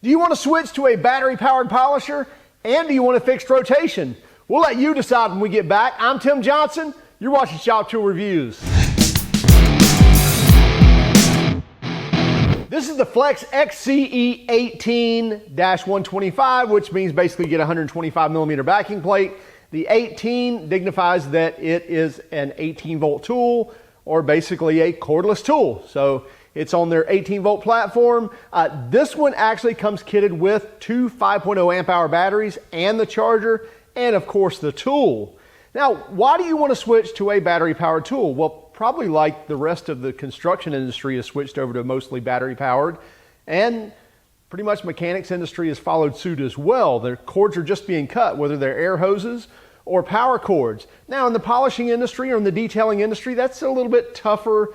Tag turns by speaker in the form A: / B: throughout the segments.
A: Do you want to switch to a battery-powered polisher? And do you want a fixed rotation? We'll let you decide when we get back. I'm Tim Johnson. You're watching Shop Tool Reviews. This is the Flex XCE 18-125, which means basically you get a 125 millimeter backing plate. The 18 dignifies that it is an 18 volt tool, or basically a cordless tool. So it's on their 18 volt platform. This one actually comes kitted with two 5.0 amp hour batteries and the charger, and of course the tool. Now, why do you want to switch to a battery powered tool? Well, probably like the rest of the construction industry has switched over to mostly battery powered, and pretty much mechanics industry has followed suit as well. Their cords are just being cut, whether they're air hoses or power cords. Now, in the polishing industry or in the detailing industry, that's a little bit tougher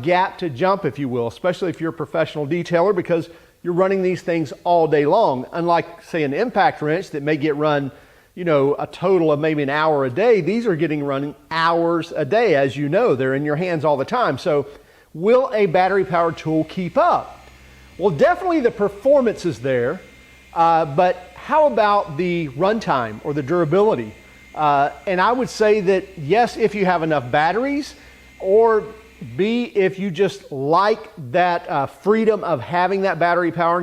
A: gap to jump, if you will, especially if you're a professional detailer, because you're running these things all day long. Unlike, say, an impact wrench that may get run, you know, a total of maybe an hour a day, these are getting running hours a day. As you know, they're in your hands all the time. So will a battery powered tool keep up? Well, definitely the performance is there, but how about the runtime or the durability? And I would say that yes, if you have enough batteries, or B, if you just like that freedom of having that battery power,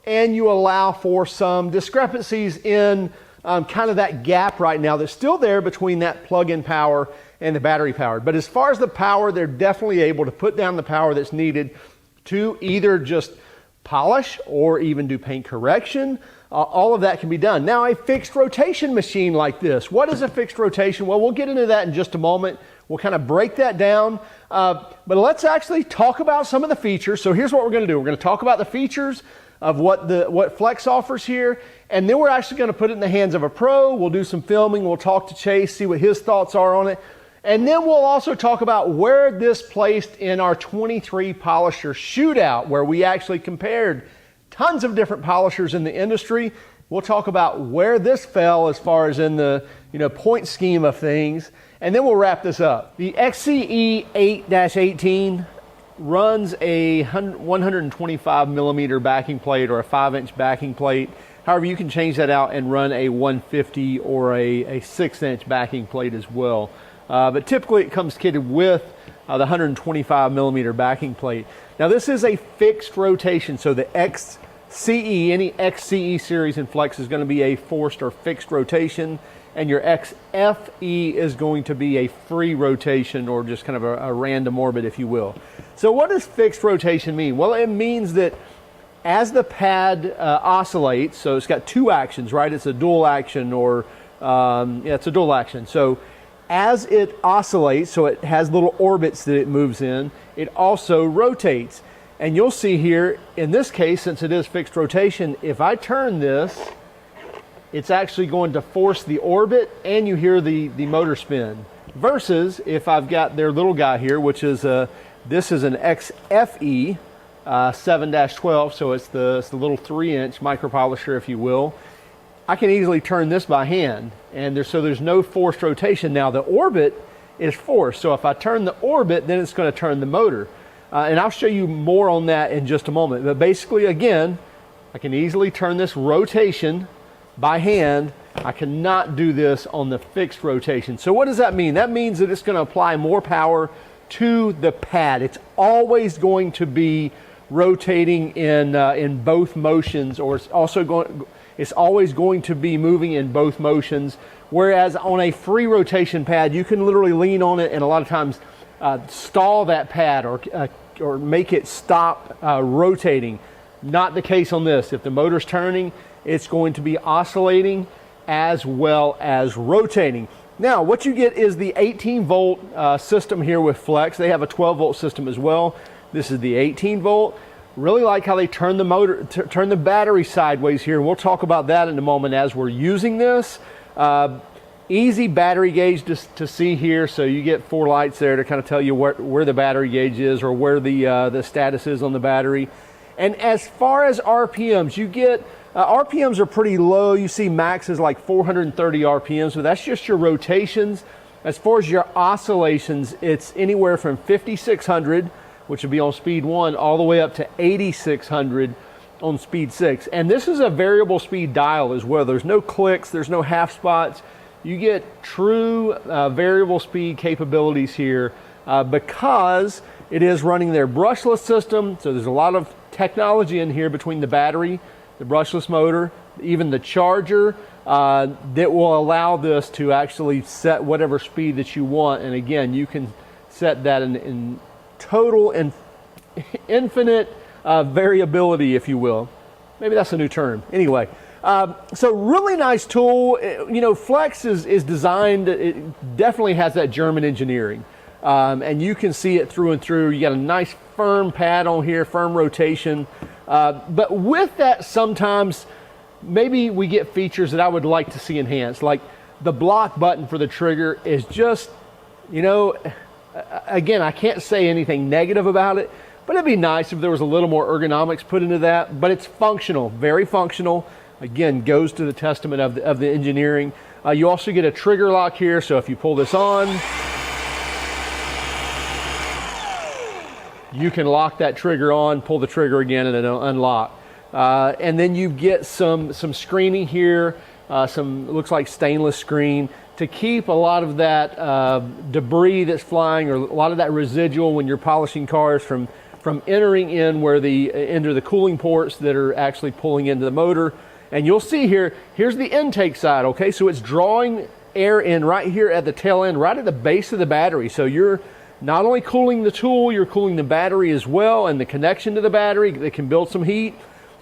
A: and you allow for some discrepancies in kind of that gap right now that's still there between that plug-in power and the battery powered. But as far as the power, they're definitely able to put down the power that's needed to either just polish or even do paint correction. All of that can be done. Now, a fixed rotation machine like this, what is a fixed rotation? Well, we'll get into that in just a moment. We'll kind of break that down, but let's actually talk about some of the features. So here's what we're going to do. We're going to talk about the features of what Flex offers here, and then we're actually going to put it in the hands of a pro. We'll do some filming. We'll talk to Chase, see what his thoughts are on it. And then we'll also talk about where this placed in our 23 polisher shootout, where we actually compared tons of different polishers in the industry. We'll talk about where this fell as far as in the point scheme of things, and then we'll wrap this up. The XCE 8-18 runs a 125 millimeter backing plate or a 5-inch backing plate. However, you can change that out and run a 150 or a 6-inch backing plate as well. But typically it comes kitted with the 125 millimeter backing plate. Now, this is a fixed rotation, so the XCE, any XCE series in Flex is going to be a forced or fixed rotation, and your XFE is going to be a free rotation, or just kind of a random orbit, if you will. So what does fixed rotation mean? Well, it means that as the pad oscillates, so it's got two actions, right? It's a dual action, or it's a dual action. So as it oscillates, so it has little orbits that it moves in, it also rotates. And you'll see here, in this case, since it is fixed rotation, if I turn this, it's actually going to force the orbit, and you hear the motor spin. Versus if I've got their little guy here, which is this is an XFE 7-12, so it's the little 3-inch micro polisher, if you will. I can easily turn this by hand, and there's no forced rotation. Now, the orbit is forced, so if I turn the orbit, then it's going to turn the motor. And I'll show you more on that in just a moment. But basically, again, I can easily turn this rotation by hand. I cannot do this on the fixed rotation. So what does that mean? That means that it's going to apply more power to the pad. It's always going to be rotating in both motions, or it's always going to be moving in both motions. Whereas on a free rotation pad, you can literally lean on it and a lot of times stall that pad or make it stop rotating. Not the case on this. If the motor's turning, it's going to be oscillating as well as rotating. Now, what you get is the 18 volt system here with Flex. They have a 12 volt system as well. This is the 18 volt. Really like how they turn the turn the battery sideways here. We'll talk about that in a moment as we're using this. Easy battery gauge to see here, so you get 4 lights there to kind of tell you where the battery gauge is, or where the status is on the battery. And as far as RPMs, you get RPMs are pretty low. You see max is like 430 RPMs, so that's just your rotations. As far as your oscillations, it's anywhere from 5,600, which would be on speed 1, all the way up to 8,600 on speed 6. And this is a variable speed dial as well. There's no clicks, there's no half spots. You get true variable speed capabilities here because it is running their brushless system. So there's a lot of technology in here between the battery, the brushless motor, even the charger that will allow this to actually set whatever speed that you want. And again, you can set that in total and infinite variability, if you will. Maybe that's a new term. Anyway, so really nice tool. You know, Flex is designed, it definitely has that German engineering. And you can see it through and through. You got a nice firm pad on here, firm rotation. But with that, sometimes maybe we get features that I would like to see enhanced. Like the block button for the trigger is just, you know, again, I can't say anything negative about it, but it'd be nice if there was a little more ergonomics put into that. But it's functional, very functional. Again, goes to the testament of the engineering. You also get a trigger lock here, so if you pull this on, you can lock that trigger on, pull the trigger again, and it'll unlock. And then you get some screening here, some looks like stainless screen to keep a lot of that debris that's flying, or a lot of that residual when you're polishing cars from entering in where into the cooling ports that are actually pulling into the motor. And you'll see here, here's the intake side, okay? So it's drawing air in right here at the tail end, right at the base of the battery. So you're not only cooling the tool, you're cooling the battery as well, and the connection to the battery that can build some heat.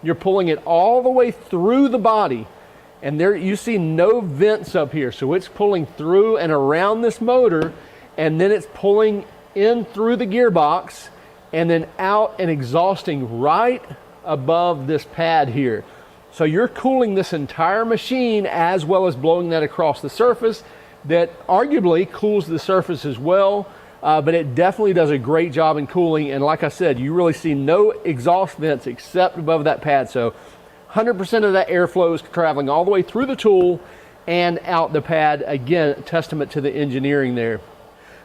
A: You're pulling it all the way through the body. And there you see no vents up here. So it's pulling through and around this motor, and then it's pulling in through the gearbox and then out and exhausting right above this pad here. So you're cooling this entire machine as well as blowing that across the surface that arguably cools the surface as well. But it definitely does a great job in cooling. And like I said, you really see no exhaust vents except above that pad. So 100% of that airflow is traveling all the way through the tool and out the pad. Again, testament to the engineering there.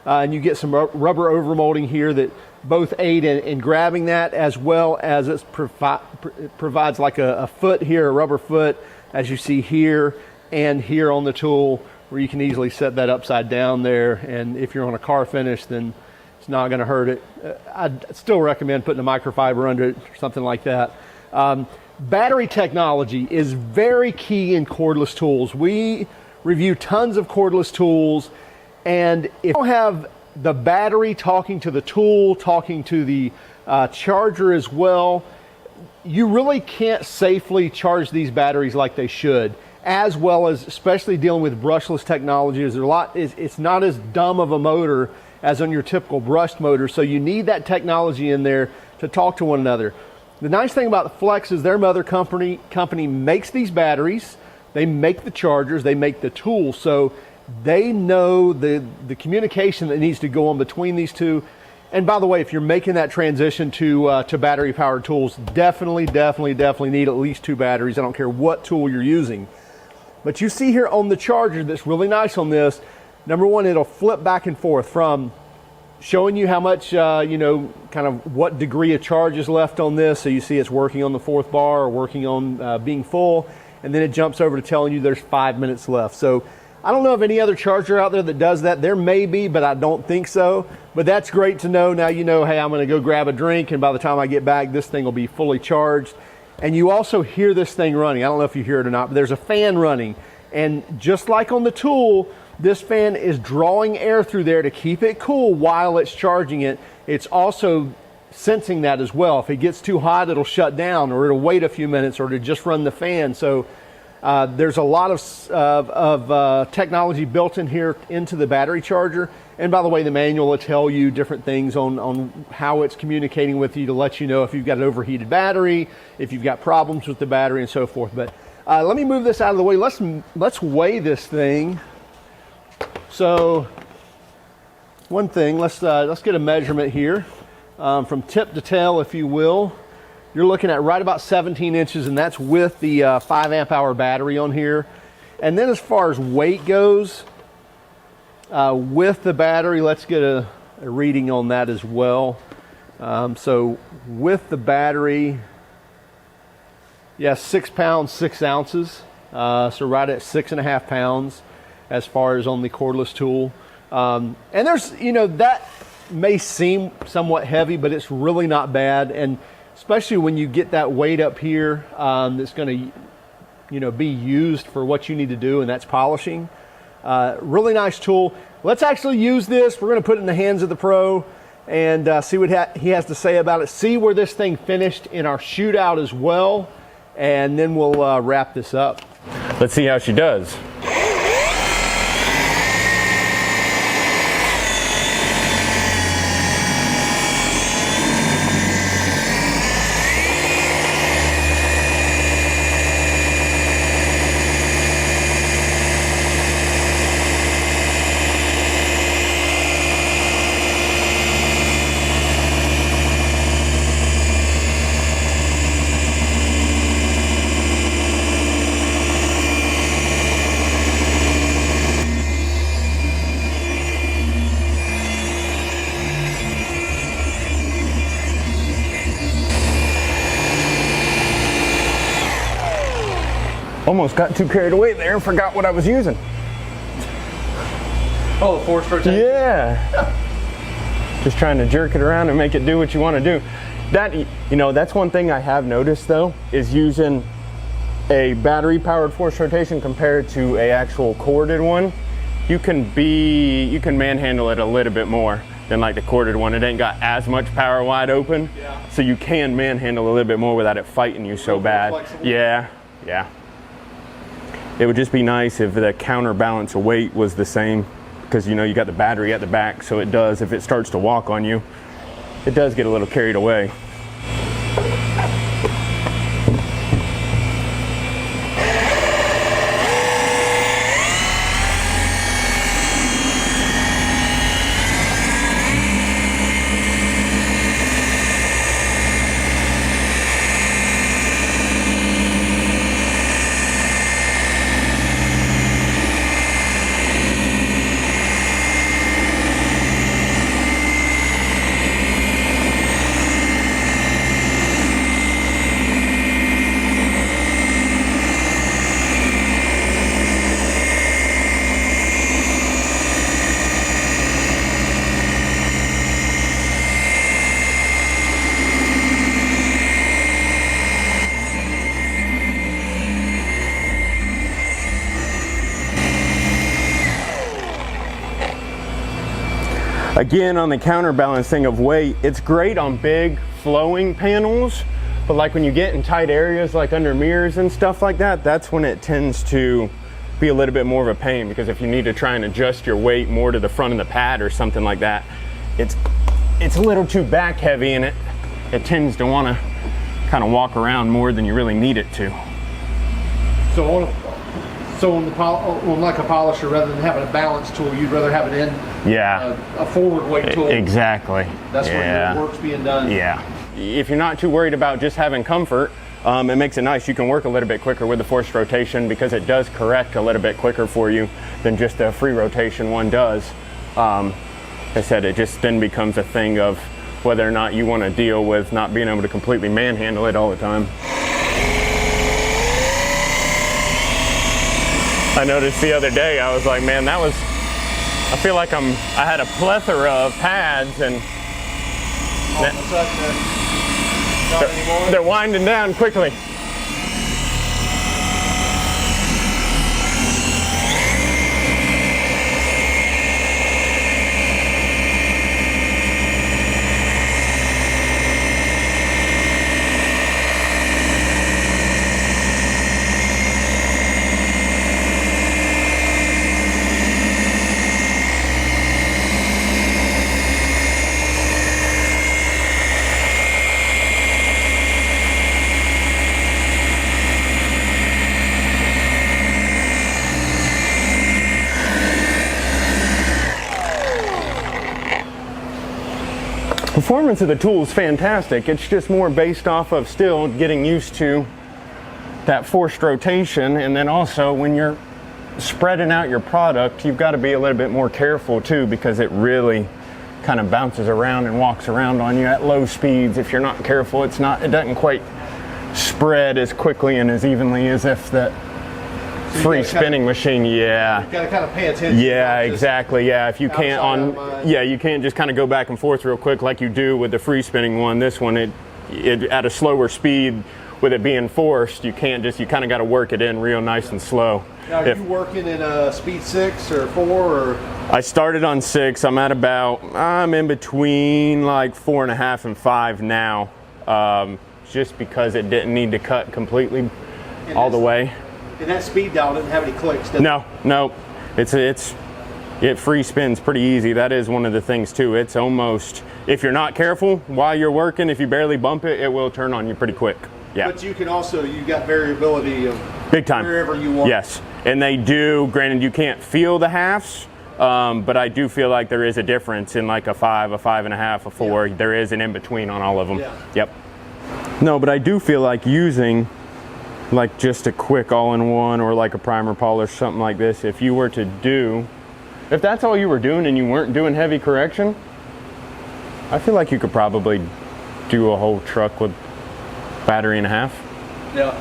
A: And you get some rubber overmolding here that both aid in grabbing that, as well as it provides like a foot here, a rubber foot, as you see here and here on the tool, where you can easily set that upside down there. And if you're on a car finish, then it's not going to hurt it. I'd still recommend putting a microfiber under it or something like that. Battery technology is very key in cordless tools. We review tons of cordless tools, and if you don't have the battery talking to the tool, talking to the charger as well, you really can't safely charge these batteries like they should. As well as, especially dealing with brushless technology, it's not as dumb of a motor as on your typical brushed motor, so you need that technology in there to talk to one another. The nice thing about the Flex is their mother company makes these batteries, they make the chargers, they make the tools, so they know the communication that needs to go on between these two. And by the way, if you're making that transition to battery powered tools, definitely need at least 2 batteries. I don't care what tool you're using. But you see here on the charger, that's really nice on this, number one, it'll flip back and forth from showing you how much, you know, kind of what degree of charge is left on this. So you see it's working on the 4th bar or working on being full. And then it jumps over to telling you there's 5 minutes left. So I don't know of any other charger out there that does that. There may be, but I don't think so. But that's great to know. Now you know, hey, I'm going to go grab a drink, and by the time I get back, this thing will be fully charged. And you also hear this thing running. I don't know if you hear it or not, but there's a fan running. And just like on the tool, this fan is drawing air through there to keep it cool while it's charging it. It's also sensing that as well. If it gets too hot, it'll shut down, or it'll wait a few minutes, or to just run the fan. So there's a lot of technology built in here into the battery charger. And by the way, the manual will tell you different things on how it's communicating with you to let you know if you've got an overheated battery, if you've got problems with the battery, and so forth. But let me move this out of the way. Let's weigh this thing. So one thing, let's get a measurement here from tip to tail, if you will. You're looking at right about 17 inches, and that's with the 5 amp hour battery on here. And then as far as weight goes, with the battery, let's get a reading on that as well. So with the battery, Yeah, 6 pounds, 6 ounces. So right at 6.5 pounds as far as on the cordless tool. And there's, you know, that may seem somewhat heavy, but it's really not bad. And especially when you get that weight up here, that's going to, you know, be used for what you need to do, and that's polishing. Really nice tool. Let's actually use this. We're going to put it in the hands of the pro and see what he has to say about it. See where this thing finished in our shootout as well, and then we'll wrap this up.
B: Let's see how she does. Almost got too carried away there and forgot what I was using.
A: Oh, the force rotation?
B: Yeah. Just trying to jerk it around and make it do what you want to do. That, you know, that's one thing I have noticed though, is using a battery powered force rotation compared to a actual corded one. You can manhandle it a little bit more than like the corded one. It ain't got as much power wide open. Yeah. So you can manhandle a little bit more without it fighting you so bad. Flexible. Yeah, yeah. It would just be nice if the counterbalance of weight was the same, because you know you got the battery at the back, so it does, if it starts to walk on you, it does get a little carried away. Again, on the counterbalancing of weight, it's great on big flowing panels, but like when you get in tight areas like under mirrors and stuff like that, that's when it tends to be a little bit more of a pain, because if you need to try and adjust your weight more to the front of the pad or something like that, it's a little too back heavy, and it tends to want to kind of walk around more than you really need it to.
A: So on like a polisher, rather than having a balance tool, you'd rather have it in a forward weight tool.
B: Exactly.
A: That's where your work's being done.
B: Yeah. If you're not too worried about just having comfort, it makes it nice. You can work a little bit quicker with the forced rotation, because it does correct a little bit quicker for you than just a free rotation one does. Like I said, it just then becomes a thing of whether or not you want to deal with not being able to completely manhandle it all the time. I noticed the other day, I was like, man, I feel like I had a plethora of pads, and
A: all of a sudden, not anymore.
B: They're winding down quickly. Performance of the tool is fantastic. It's just more based off of still getting used to that forced rotation, and then also when you're spreading out your product, you've got to be a little bit more careful too, because it really kind of bounces around and walks around on you at low speeds. If you're not careful, it doesn't quite spread as quickly and as evenly as if that free spinning machine. Yeah.
A: You gotta kind of pay attention.
B: Yeah, exactly. Yeah, if you can't you can't just kind of go back and forth real quick like you do with the free spinning one. This one, it at a slower speed, with it being forced, you kind of got to work it in real nice and slow.
A: Now, are you working in a speed 6 or 4 or?
B: I started on 6. I'm in between like 4.5 and 5 now, just because it didn't need to cut completely all the way.
A: And that speed dial didn't have any clicks, did it?
B: No. It free spins pretty easy. That is one of the things too. It's almost, if you're not careful while you're working, if you barely bump it, it will turn on you pretty quick. Yeah.
A: But you can also, you got variability of
B: big time
A: wherever you want.
B: Yes. And they do, granted you can't feel the halves, but I do feel like there is a difference in like a 5, a 5.5, a 4. Yeah. There is an in-between on all of them.
A: Yeah.
B: Yep. No, but I do feel like using like just a quick all-in-one or like a primer polish, something like this, if you were to do, if that's all you were doing and you weren't doing heavy correction, I feel like you could probably do a whole truck with battery and a half.
A: Yeah.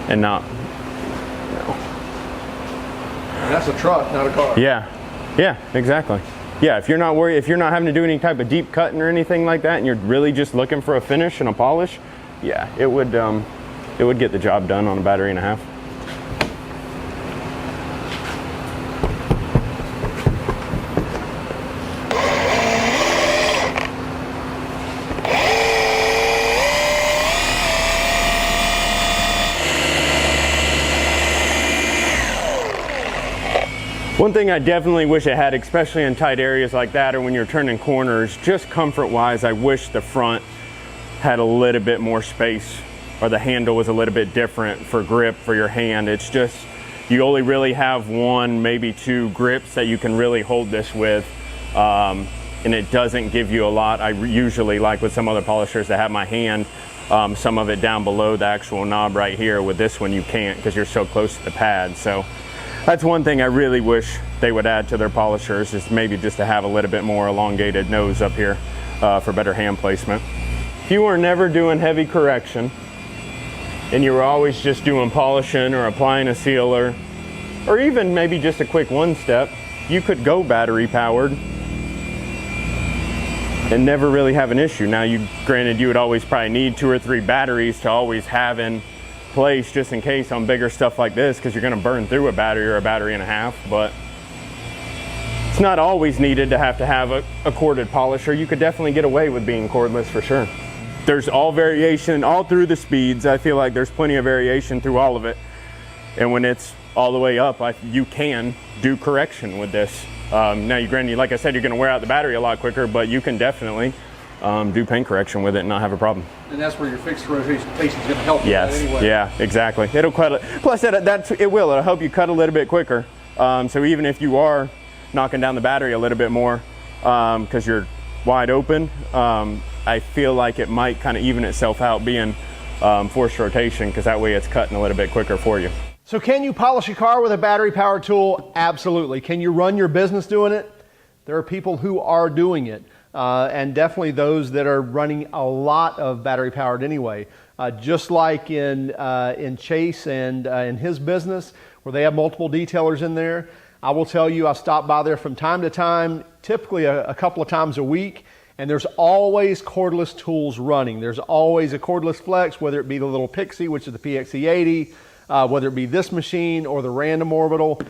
B: And not,
A: And that's a truck, not a car.
B: Yeah, exactly. Yeah, if you're not worried, if you're not having to do any type of deep cutting or anything like that, and you're really just looking for a finish and a polish, yeah, it would get the job done on a battery and a half. One thing I definitely wish it had, especially in tight areas like that or when you're turning corners, just comfort-wise, I wish the front had a little bit more space, or the handle was a little bit different for grip for your hand. It's just, you only really have 1, maybe 2 grips that you can really hold this with, and it doesn't give you a lot. I usually, like with some other polishers that have my hand, some of it down below the actual knob right here. With this one you can't because you're so close to the pad. So that's one thing I really wish they would add to their polishers, is maybe just to have a little bit more elongated nose up here for better hand placement. If you were never doing heavy correction and you were always just doing polishing or applying a sealer, or even maybe just a quick 1-step, you could go battery powered and never really have an issue. Now, granted, you would always probably need 2 or 3 batteries to always have in place just in case on bigger stuff like this, because you're going to burn through a battery or a battery and a half. But it's not always needed to have a corded polisher. You could definitely get away with being cordless for sure. There's all variation all through the speeds. I feel like there's plenty of variation through all of it, and when it's all the way up, you can do correction with this. Now, granted, like I said, you're going to wear out the battery a lot quicker, but you can definitely do paint correction with it and not have a problem. And
A: that's where your fixed rotation is going to help you anyway.
B: Yeah, exactly. It'll cut it. Plus, it'll help you cut a little bit quicker. So even if you are knocking down the battery a little bit more because you're wide open, I feel like it might kind of even itself out being forced rotation, because that way it's cutting a little bit quicker for you.
A: So can you polish a car with a battery powered tool? Absolutely. Can you run your business doing it? There are people who are doing it. And definitely those that are running a lot of battery powered anyway. Just like in Chase and in his business, where they have multiple detailers in there, I will tell you, I stop by there from time to time, typically a couple of times a week, and there's always cordless tools running. There's always a cordless Flex, whether it be the little Pixie, which is the PXE80, whether it be this machine or the random orbital.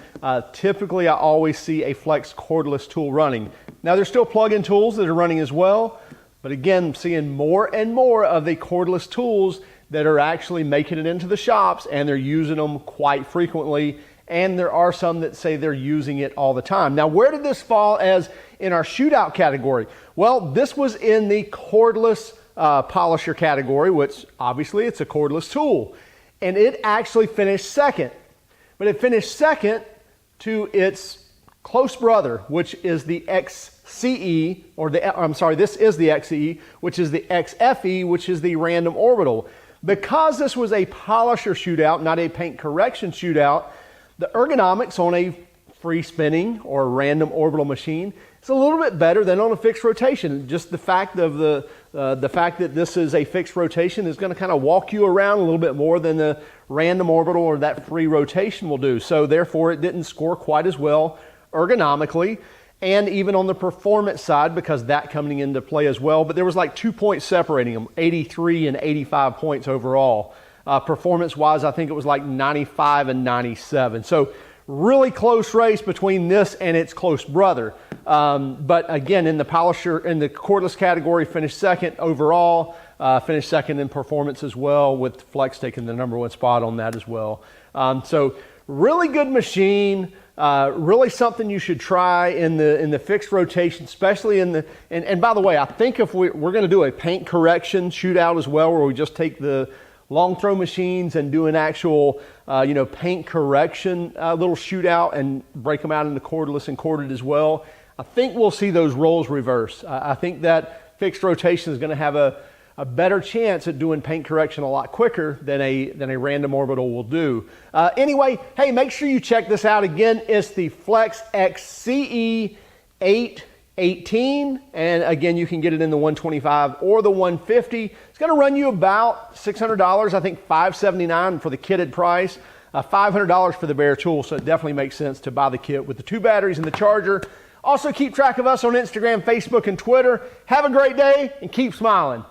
A: Typically, I always see a Flex cordless tool running. Now, there's still plug-in tools that are running as well, but again, seeing more and more of the cordless tools that are actually making it into the shops, and they're using them quite frequently, and there are some that say they're using it all the time. Now, where did this fall as in our Shootout category? Well, this was in the cordless polisher category, which obviously it's a cordless tool. And it actually finished second. But it finished second to its close brother, which is the XCE, this is the XCE, which is the XFE, which is the random orbital. Because this was a polisher shootout, not a paint correction shootout, the ergonomics on a free spinning or a random orbital machine, it's a little bit better than on a fixed rotation. Just the fact of the fact that this is a fixed rotation is going to kind of walk you around a little bit more than the random orbital or that free rotation will do. So therefore, it didn't score quite as well ergonomically, and even on the performance side, because that coming into play as well. But there was like 2 points separating them, 83 and 85 points overall. Performance-wise, I think it was like 95 and 97. So really close race between this and its close brother. But again, in the polisher, in the cordless category, finished second overall, finished second in performance as well, with Flex taking the #1 spot on that as well. So really good machine. Really something you should try in the fixed rotation, especially in the, and by the way, I think if we're going to do a paint correction shootout as well, where we just take the long throw machines and do an actual, paint correction little shootout and break them out into cordless and corded as well. I think we'll see those roles reverse. I think that fixed rotation is going to have a better chance at doing paint correction a lot quicker than a random orbital will do. Anyway, hey, make sure you check this out again. It's the Flex XCE 818, and again, you can get it in the 125 or the 150. It's going to run you about $600. I think $579 for the kitted price, $500 for the bare tool. So it definitely makes sense to buy the kit with the 2 batteries and the charger. Also, keep track of us on Instagram, Facebook, and Twitter. Have a great day and keep smiling.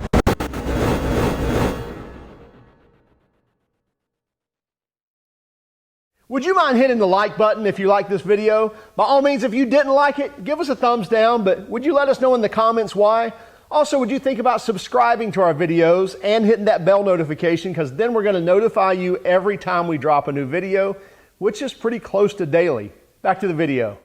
A: Would you mind hitting the like button if you like this video? By all means, if you didn't like it, give us a thumbs down, but would you let us know in the comments why? Also, would you think about subscribing to our videos and hitting that bell notification, because then we're going to notify you every time we drop a new video, which is pretty close to daily. Back to the video.